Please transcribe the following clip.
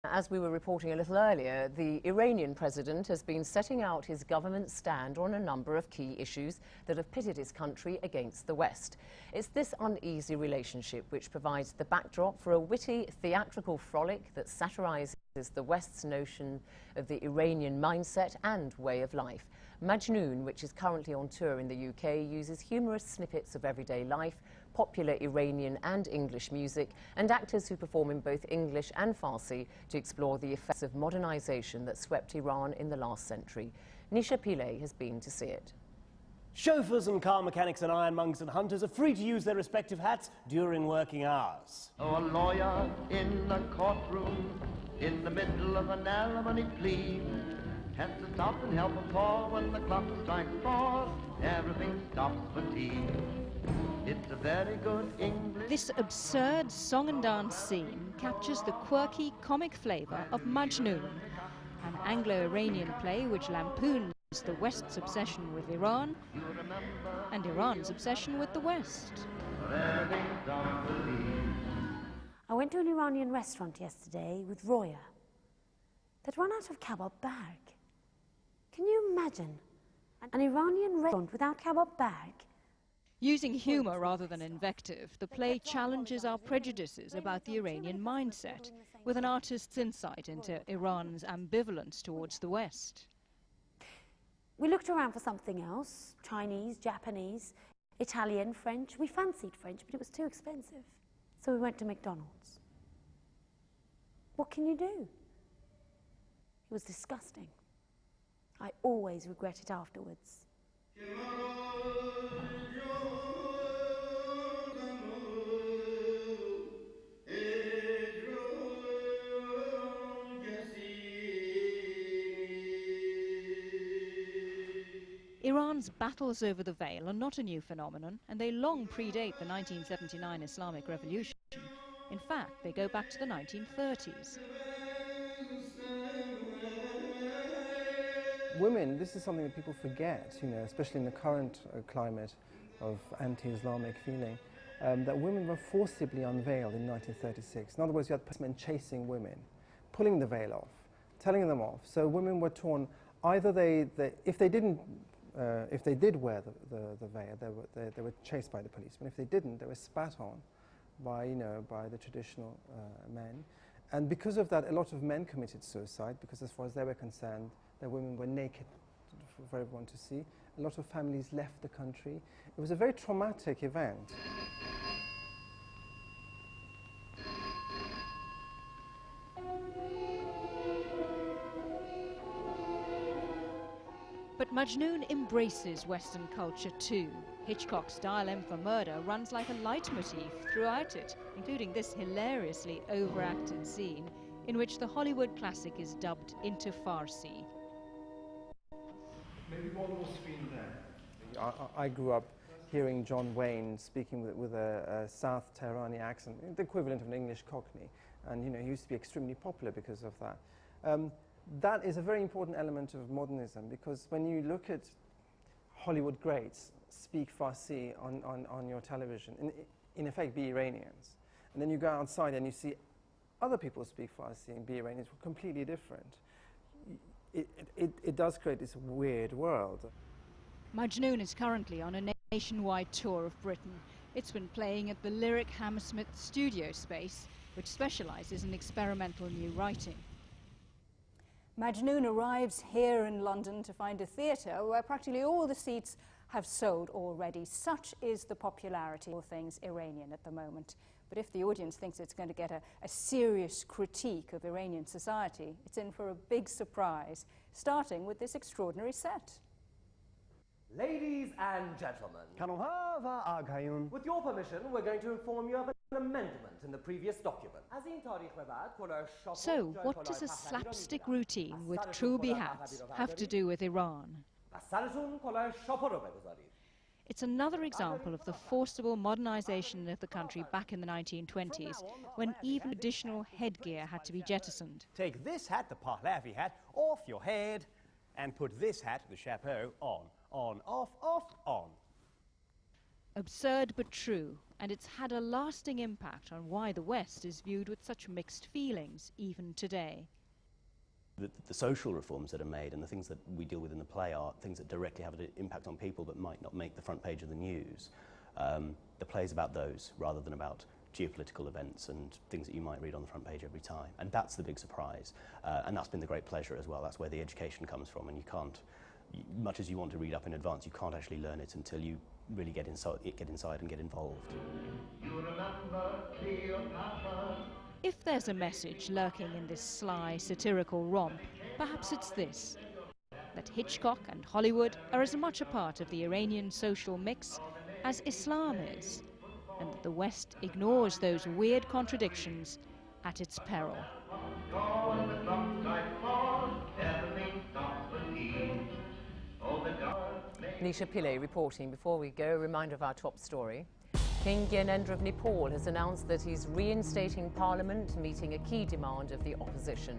As we were reporting a little earlier, the Iranian president has been setting out his government's stand on a number of key issues that have pitted his country against the West. It's this uneasy relationship which provides the backdrop for a witty, theatrical frolic that satirizes the West's notion of the Iranian mindset and way of life. Majnoun, which is currently on tour in the UK, uses humorous snippets of everyday life, popular Iranian and English music, and actors who perform in both English and Farsi to explore the effects of modernization that swept Iran in the last century. Nisha Pillay has been to see it. Chauffeurs and car mechanics and ironmongers and hunters are free to use their respective hats during working hours. Oh, a lawyer in a courtroom, in the middle of an alimony plea, has to stop and help a call when the clock strikes 4. Everything stops for tea. It's a very good English. This absurd song and dance scene captures the quirky comic flavour of Majnoun, an Anglo-Iranian play which lampoons the West's obsession with Iran and Iran's obsession with the West. I went to an Iranian restaurant yesterday with Roya. They'd run out of kebab bag. Can you imagine an Iranian restaurant without kebab bag? Using humour rather than invective, the play challenges our prejudices about the Iranian mindset, with an artist's insight into Iran's ambivalence towards the West. We looked around for something else, Chinese, Japanese, Italian, French. We fancied French, but it was too expensive. So we went to McDonald's. What can you do? It was disgusting. I always regret it afterwards. Iran's battles over the veil are not a new phenomenon, and they long predate the 1979 Islamic Revolution. In fact, they go back to the 1930s. Women, this is something that people forget, especially in the current climate of anti-Islamic feeling, that women were forcibly unveiled in 1936. In other words, you had policemen chasing women, pulling the veil off, telling them off. So women were torn. Either if they did wear the veil, they were chased by the policemen. If they didn't, they were spat on by the traditional men. And because of that, a lot of men committed suicide, because as far as they were concerned, their women were naked for everyone to see. A lot of families left the country. It was a very traumatic event. But Majnoun embraces Western culture too. Hitchcock's Dial M for Murder runs like a leitmotif throughout it, including this hilariously overacted scene in which the Hollywood classic is dubbed into Farsi. Maybe one more screen there. I grew up hearing John Wayne speaking with a South Tehrani accent, the equivalent of an English Cockney, and he used to be extremely popular because of that. That is a very important element of modernism, because when you look at Hollywood greats speak Farsi on your television, in effect be Iranians, and then you go outside and you see other people speak Farsi and be Iranians, were completely different. It does create this weird world. Majnoun is currently on a nationwide tour of Britain. It's been playing at the Lyric Hammersmith studio space, which specialises in experimental new writing. Majnoun arrives here in London to find a theatre where practically all the seats have sold already. Such is the popularity of all things Iranian at the moment. But if the audience thinks it's going to get a serious critique of Iranian society, it's in for a big surprise, starting with this extraordinary set. Ladies and gentlemen, with your permission, we're going to inform you of an amendment in the previous document. So, what does a slapstick routine with Truby hats have to do with Iran? It's another example of the forcible modernization of the country back in the 1920s, when even additional headgear had to be jettisoned. Take this hat, the Pahlavi hat, off your head, and put this hat, the chapeau, on, off, on. Absurd but true. and it's had a lasting impact on why the West is viewed with such mixed feelings even today. The social reforms that are made and the things that we deal with in the play are things that directly have an impact on people but might not make the front page of the news. The play is about those rather than about geopolitical events and things that you might read on the front page every time. And that's the big surprise. And that's been the great pleasure as well. That's where the education comes from, and you can't, much as you want to read up in advance, you can't actually learn it until you really get inside and get involved. If there's a message lurking in this sly, satirical romp, perhaps it's this: that Hitchcock and Hollywood are as much a part of the Iranian social mix as Islam is, and that the West ignores those weird contradictions at its peril. Nisha Pillay reporting. Before we go, a reminder of our top story. King Gyanendra of Nepal has announced that he's reinstating Parliament, meeting a key demand of the opposition.